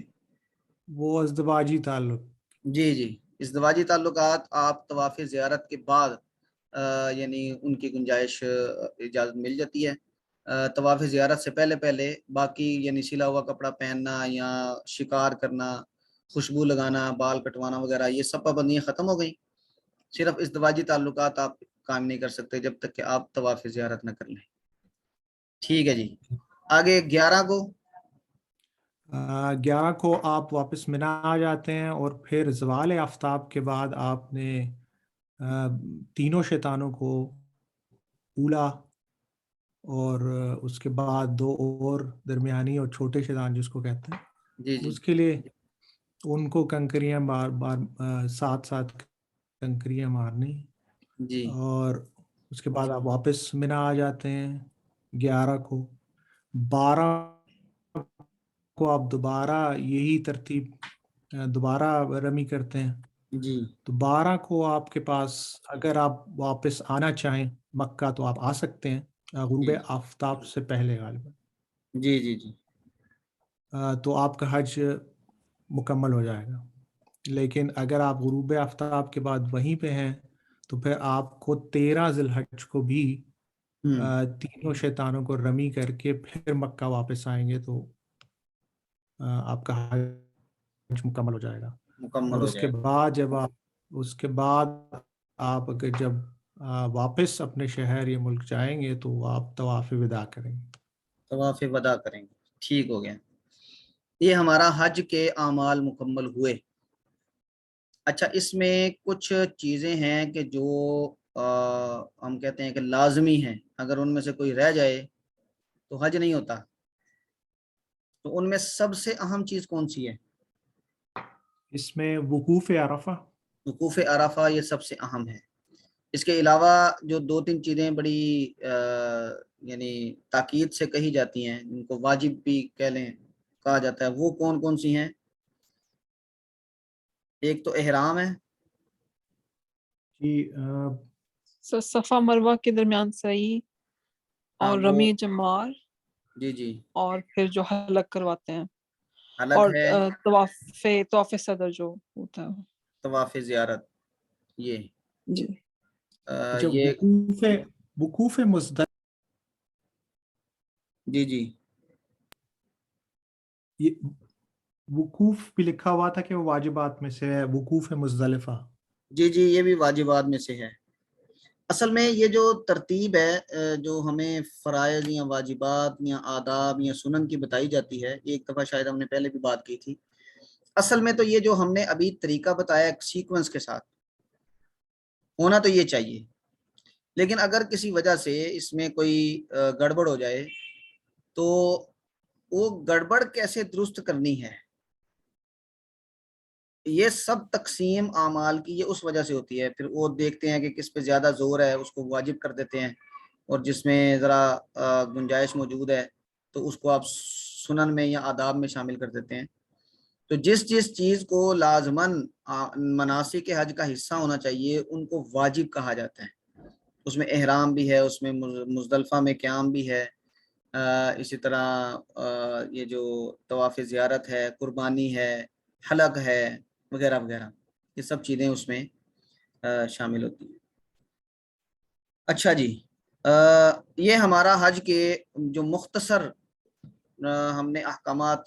وہ ازدواجی تعلق۔ جی جی ازدواجی تعلقات آپ طواف زیارت کے بعد یعنی ان کی گنجائش اجازت مل جاتی ہے۔ طواف زیارت سے پہلے پہلے باقی یعنی سلا ہوا کپڑا پہننا یا شکار کرنا، خوشبو لگانا، بال کٹوانا وغیرہ یہ سب پابندیاں ختم ہو گئیں، صرف ازدواجی تعلقات آپ کام نہیں کر سکتے جب تک کہ آپ طواف زیارت نہ کر لیں۔ ٹھیک ہے جی آگے 11 کو 11 کو آپ واپس منا آ جاتے ہیں اور پھر زوال آفتاب کے بعد آپ نے تینوں شیطانوں کو، اولا اور اس کے بعد 2 اور درمیانی اور چھوٹے شیطان جس کو کہتے ہیں، جی جی اس کے لیے ان کو کنکریاں بار بار ساتھ ساتھ کنکریاں مارنی، جی اور اس کے بعد آپ واپس منا آ جاتے ہیں 11 کو۔ 12 کو آپ دوبارہ یہی ترتیب دوبارہ رمی کرتے ہیں، جی تو 12 کو آپ کے پاس اگر آپ واپس آنا چاہیں مکہ تو آپ آ سکتے ہیں غروب جی آفتاب سے پہلے غالباً، جی جی جی تو آپ کا حج مکمل ہو جائے گا۔ لیکن اگر آپ غروب آفتاب کے بعد وہیں پہ ہیں تو پھر آپ کو 13 ذی الحج کو بھی تینوں شیطانوں کو رمی کر کے پھر مکہ واپس آئیں گے تو آپ کا حج مکمل ہو جائے گا۔ مکمل اور ہو اس کے جائے گا۔ بعد اس کے بعد آپ اگر جب واپس اپنے شہر یا ملک جائیں گے تو آپ طواف وداع کریں گے۔ طواف وداع کریں گے، ٹھیک ہو گیا۔ یہ ہمارا حج کے اعمال مکمل ہوئے۔ اچھا اس میں کچھ چیزیں ہیں کہ جو ہم کہتے ہیں کہ لازمی ہیں، اگر ان میں سے کوئی رہ جائے تو حج نہیں ہوتا، تو ان میں سب سے اہم چیز کون سی ہے؟ اس میں وقوف عرفہ، وقوف عرفہ یہ سب سے اہم ہے۔ اس کے علاوہ جو 2-3 چیزیں بڑی یعنی تاکید سے کہی جاتی ہیں، ان کو واجب بھی کہا جاتا ہے، وہ کون کون سی ہیں؟ ایک تو احرام ہے، جی صفا مروہ کے درمیان سعی ہاں اور وہ رمی جمار جی جی اور پھر جو حلق کرواتے ہیں، الگ اور ہے طواف صدر جو ہوتا ہے طواف زیارت، یہ جی۔ جو یہ وقوف مزدلفہ، جی جی یہ وقوف بھی لکھا ہوا تھا کہ وہ واجبات میں سے ہے، وقوف مزدلفہ۔ جی جی یہ بھی واجبات میں سے ہے۔ اصل میں یہ جو ترتیب ہے جو ہمیں فرائض یا واجبات یا آداب یا سنن کی بتائی جاتی ہے، ایک دفعہ شاید ہم نے پہلے بھی بات کی تھی، اصل میں تو یہ جو ہم نے ابھی طریقہ بتایا ایک سیکوینس کے ساتھ ہونا تو یہ چاہیے، لیکن اگر کسی وجہ سے اس میں کوئی گڑبڑ ہو جائے تو وہ گڑبڑ کیسے درست کرنی ہے، یہ سب تقسیم اعمال کی یہ اس وجہ سے ہوتی ہے، پھر وہ دیکھتے ہیں کہ کس پہ زیادہ زور ہے اس کو واجب کر دیتے ہیں، اور جس میں ذرا گنجائش موجود ہے تو اس کو آپ سنن میں یا آداب میں شامل کر دیتے ہیں۔ تو جس چیز کو لازماً مناسک حج کا حصہ ہونا چاہیے ان کو واجب کہا جاتا ہے، اس میں احرام بھی ہے، اس میں مزدلفہ میں قیام بھی ہے، اسی طرح یہ جو طواف زیارت ہے، قربانی ہے، حلق ہے وغیرہ وغیرہ، یہ سب چیزیں اس میں شامل ہوتی ہیں۔ اچھا جی یہ ہمارا حج کے جو مختصر ہم نے احکامات